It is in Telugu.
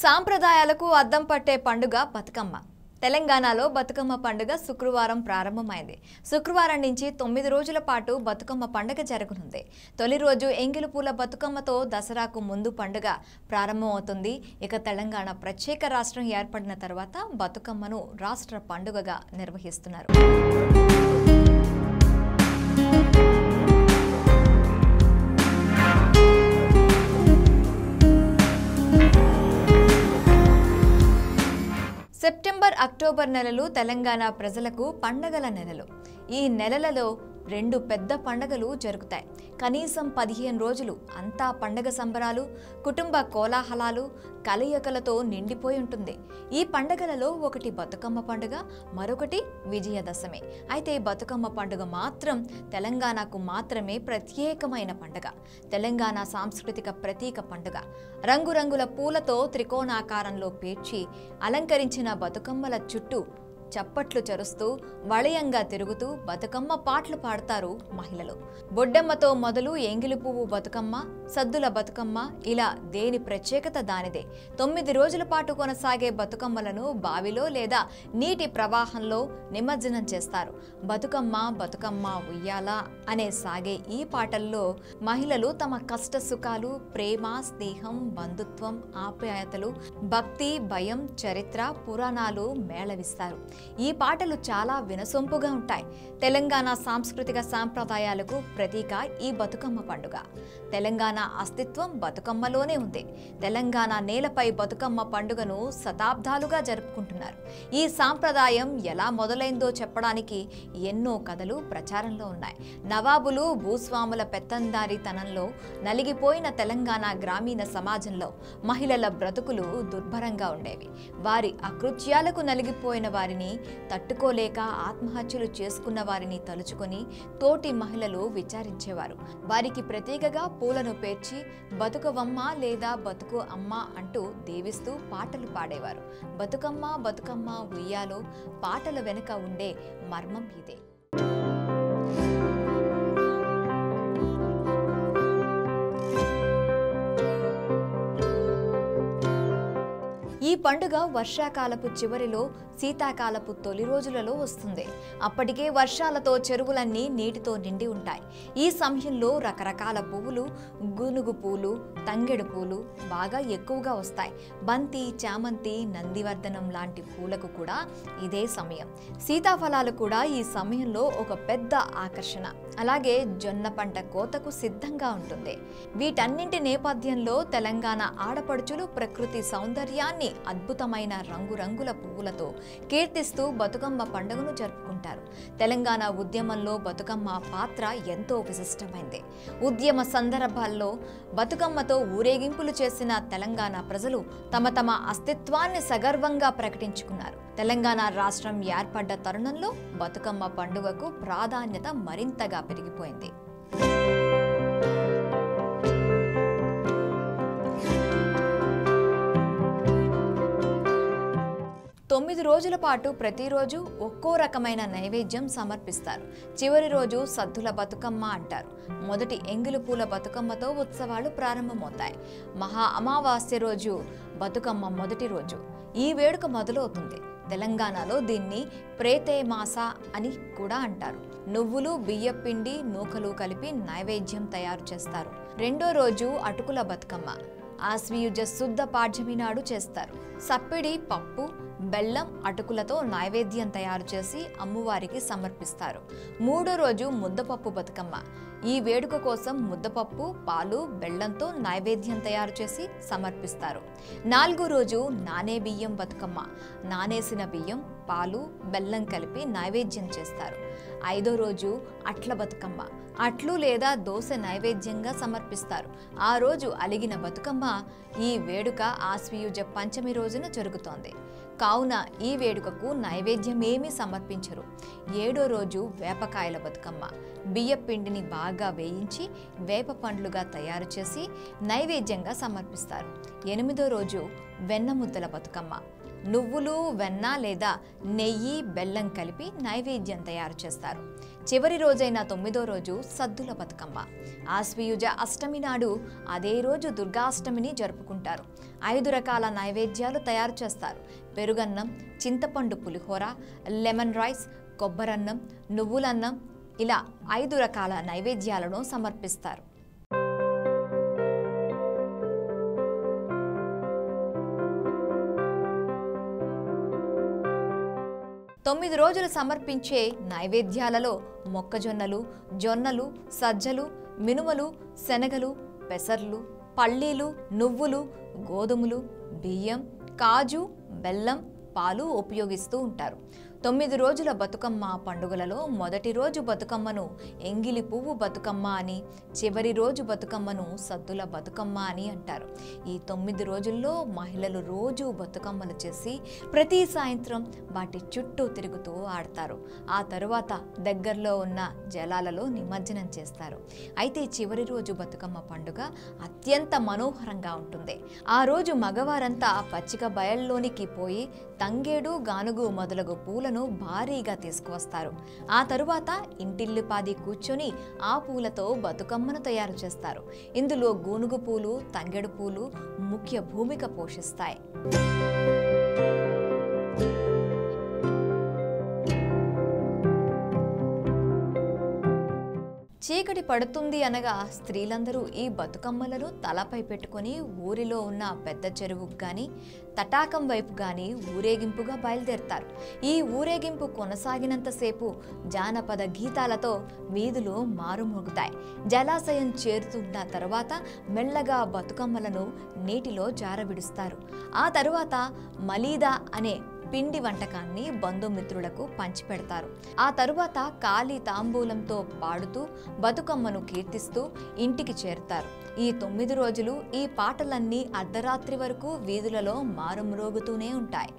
సాంప్రదాయాలకు అద్దం పట్టే పండుగ బతుకమ్మ. తెలంగాణలో బతుకమ్మ పండుగ శుక్రవారం ప్రారంభమైంది. శుక్రవారం నుంచి 9 రోజుల పాటు బతుకమ్మ పండుగ జరగనుంది. తొలి రోజు ఎంగిలిపూల బతుకమ్మతో దసరాకు ముందు పండుగ ప్రారంభమవుతుంది. ఇక తెలంగాణ ప్రత్యేక రాష్ట్రం ఏర్పడిన తర్వాత బతుకమ్మను రాష్ట్ర పండుగగా నిర్వహిస్తున్నారు. సెప్టెంబర్, అక్టోబర్ నెలలు తెలంగాణ ప్రజలకు పండగల నెలలు. ఈ నెలలలో 2 పెద్ద పండగలు జరుగుతాయి. కనీసం 15 రోజులు అంతా పండగ సంబరాలు, కుటుంబ కోలాహలాలు, కలయికలతో నిండిపోయి ఉంటుంది. ఈ పండగలలో ఒకటి బతుకమ్మ పండుగ, మరొకటి విజయదశమి. అయితే బతుకమ్మ పండుగ మాత్రం తెలంగాణకు మాత్రమే ప్రత్యేకమైన పండుగ. తెలంగాణ సాంస్కృతిక ప్రతీక పండుగ. రంగురంగుల పూలతో త్రికోణాకారంలో పేర్చి అలంకరించిన బతుకమ్మల చుట్టూ చప్పట్లు చరుస్తూ వలయంగా తిరుగుతూ బతుకమ్మ పాటలు పాడతారు మహిళలు. బొడ్డమ్మతో మొదలు ఎంగిలి పువ్వు బతుకమ్మ, సద్దుల బతుకమ్మ, ఇలా దేని ప్రత్యేకత దానిదే. 9 రోజుల పాటు కొనసాగే బతుకమ్మలను బావిలో లేదా నీటి ప్రవాహంలో నిమజ్జనం చేస్తారు. బతుకమ్మ బతుకమ్మ ఉయ్యాల అనే సాగే ఈ పాటల్లో మహిళలు తమ కష్ట సుఖాలు, ప్రేమ, స్నేహం, బంధుత్వం, ఆప్యాయతలు, భక్తి, భయం, చరిత్ర, పురాణాలు మేళవిస్తారు. ఈ పాటలు చాలా వినసొంపుగా ఉంటాయి. తెలంగాణ సాంస్కృతిక సాంప్రదాయాలకు ప్రతీక ఈ బతుకమ్మ పండుగ. తెలంగాణ అస్తిత్వం బతుకమ్మలోనే ఉంది. తెలంగాణ నేలపై బతుకమ్మ పండుగను శతాబ్దాలుగా జరుపుకుంటున్నారు. ఈ సాంప్రదాయం ఎలా మొదలైందో చెప్పడానికి ఎన్నో కథలు ప్రచారంలో ఉన్నాయి. నవాబులు, భూస్వాముల పెత్తందారీతనంలో నలిగిపోయిన తెలంగాణ గ్రామీణ సమాజంలో మహిళల బ్రతుకులు దుర్భరంగా ఉండేవి. వారి అకృత్యాలకు నలిగిపోయిన వారిని తట్టుకోలేక ఆత్మహత్యలు చేసుకున్న వారిని తలుచుకొని తోటి మహిళలు విచారించేవారు. వారికి ప్రతీకగా పూలను పేర్చి బతుకవమ్మ లేదా బతుకు అమ్మ అంటూ దీవిస్తూ పాటలు పాడేవారు. బతుకమ్మ బతుకమ్మ ఉయ్యాలో పాటల వెనుక ఉండే మర్మం ఇదే. ఈ పండుగ వర్షాకాలపు చివరిలో, శీతాకాలపు తొలి రోజులలో వస్తుంది. అప్పటికే వర్షాలతో చెరువులన్నీ నీటితో నిండి ఉంటాయి. ఈ సమయంలో రకరకాల పువ్వులు, గునుగు పూలు, తంగెడు పూలు బాగా ఎక్కువగా వస్తాయి. బంతి, చామంతి, నందివర్ధనం లాంటి పూలకు కూడా ఇదే సమయం. సీతాఫలాలు కూడా ఈ సమయంలో ఒక పెద్ద ఆకర్షణ. అలాగే జొన్న పంట కోతకు సిద్ధంగా ఉంటుంది. వీటన్నింటి నేపథ్యంలో తెలంగాణ ఆడపడుచులు ప్రకృతి సౌందర్యాన్ని అద్భుతమైన రంగురంగుల పువ్వులతో కీర్తిస్తూ బతుకమ్మ పండుగను జరుపుకుంటారు. తెలంగాణ ఉద్యమంలో బతుకమ్మ పాత్ర ఎంతో విశిష్టమైంది. ఉద్యమ సందర్భాల్లో బతుకమ్మతో ఊరేగింపులు చేసిన తెలంగాణ ప్రజలు తమ అస్తిత్వాన్ని సగర్వంగా ప్రకటించుకున్నారు. తెలంగాణ రాష్ట్రం ఏర్పడ్డ తరుణంలో బతుకమ్మ పండుగకు ప్రాధాన్యత మరింతగా పెరిగిపోయింది. తొమ్మిది రోజుల పాటు ప్రతిరోజు ఒక్కో రకమైన నైవేద్యం సమర్పిస్తారు. చివరి రోజు సద్దుల బతుకమ్మ అంటారు. మొదటి ఎంగిలి పూల బతుకమ్మతో ఉత్సవాలు ప్రారంభమవుతాయి. మహా అమావాస్య రోజు బతుకమ్మ మొదటి రోజు. ఈ వేడుక మొదలవుతుంది. తెలంగాణలో దీన్ని ప్రేతేమాస అని కూడా అంటారు. నువ్వులు, బియ్యపిండి, నూకలు కలిపి నైవేద్యం తయారు చేస్తారు. రెండో రోజు అటుకుల బతుకమ్మ. ఆశ్వయుజ శుద్ధ పాడ్యమి నాడు చేస్తారు. సప్పిడి, పప్పు, బెల్లం, అటుకులతో నైవేద్యం తయారు చేసి అమ్మవారికి సమర్పిస్తారు. మూడో రోజు ముద్దపప్పు బతుకమ్మ. ఈ వేడుక కోసం ముద్దపప్పు, పాలు, బెల్లంతో నైవేద్యం తయారు చేసి సమర్పిస్తారు. నాలుగో రోజు నానే బియ్యం బతుకమ్మ. నానేసిన బియ్యం, పాలు, బెల్లం కలిపి నైవేద్యం చేస్తారు. ఐదో రోజు అట్ల బతుకమ్మ. అట్లు లేదా దోశ నైవేద్యంగా సమర్పిస్తారు. ఆ రోజు అలిగిన బతుకమ్మ. ఈ వేడుక ఆశ్వయుజ పంచమి రోజున జరుగుతోంది. కావున ఈ వేడుకకు నైవేద్యం ఏమీ సమర్పించరు. ఏడో రోజు వేపకాయల బతుకమ్మ. బియ్య పిండిని బాగా వేయించి వేప పండ్లుగా తయారు చేసి నైవేద్యంగా సమర్పిస్తారు. ఎనిమిదో రోజు వెన్నముద్దల బతుకమ్మ. నువ్వులు, వెన్న లేదా నెయ్యి, బెల్లం కలిపి నైవేద్యం తయారు చేస్తారు. చివరి రోజైన 9వ రోజు సద్దుల బతుకమ్మ. ఆశ్వయుజ అష్టమి నాడు అదే రోజు దుర్గాష్టమిని జరుపుకుంటారు. 5 రకాల నైవేద్యాలు తయారు చేస్తారు. పెరుగన్నం, చింతపండు పులిహోర, లెమన్ రైస్, కొబ్బరన్నం, నువ్వులన్నం, ఇలా 5 రకాల నైవేద్యాలను సమర్పిస్తారు. 9 రోజులు సమర్పించే నైవేద్యాలలో మొక్కజొన్నలు, జొన్నలు, సజ్జలు, మినుమలు, శనగలు, పెసర్లు, పల్లీలు, నువ్వులు, గోధుమలు, బియ్యం, కాజు, బెల్లం, పాలు ఉపయోగిస్తూ ఉంటారు. 9 రోజుల బతుకమ్మ పండుగలలో మొదటి రోజు బతుకమ్మను ఎంగిలి పువ్వు బతుకమ్మ అని, చివరి రోజు బతుకమ్మను సద్దుల బతుకమ్మ అని అంటారు. ఈ 9 రోజుల్లో మహిళలు రోజు బతుకమ్మలు చేసి ప్రతి సాయంత్రం వాటి చుట్టూ తిరుగుతూ ఆడతారు. ఆ తరువాత దగ్గరలో ఉన్న జలాలలో నిమజ్జనం చేస్తారు. అయితే చివరి రోజు బతుకమ్మ పండుగ అత్యంత మనోహరంగా ఉంటుంది. ఆ రోజు మగవారంతా పచ్చిక బయల్లోనికి పోయి తంగేడు, గానుగు మొదలగు పూలను భారీగా తీసుకువస్తారు. ఆ తరువాత ఇంటిల్లిపాది కూర్చొని ఆ పూలతో బతుకమ్మను తయారు చేస్తారు. ఇందులో గూనుగు పూలు, తంగేడు పూలు ముఖ్య భూమిక పోషిస్తాయి. చీకటి పడుతుంది అనగా స్త్రీలందరూ ఈ బతుకమ్మలను తలపై పెట్టుకొని ఊరిలో ఉన్న పెద్ద చెరువుకు గాని, తటాకం వైపు గాని ఊరేగింపుగా బయలుదేరతారు. ఈ ఊరేగింపు కొనసాగినంతసేపు జానపద గీతాలతో వీధులు మారుమోగుతాయి. జలాశయం చేరుతున్న తర్వాత మెల్లగా బతుకమ్మలను నీటిలో జారవిడుస్తారు. ఆ తరువాత మలీదా అనే పిండి వంటకాన్ని బంధుమిత్రులకు పంచిపెడతారు. ఆ తరువాత ఖాళీ తాంబూలంతో పాడుతూ బతుకమ్మను కీర్తిస్తూ ఇంటికి చేరుతారు. ఈ 9 రోజులు ఈ పాటలన్నీ అర్ధరాత్రి వరకు వీధులలో మారుమ్రోగుతూనే ఉంటాయి.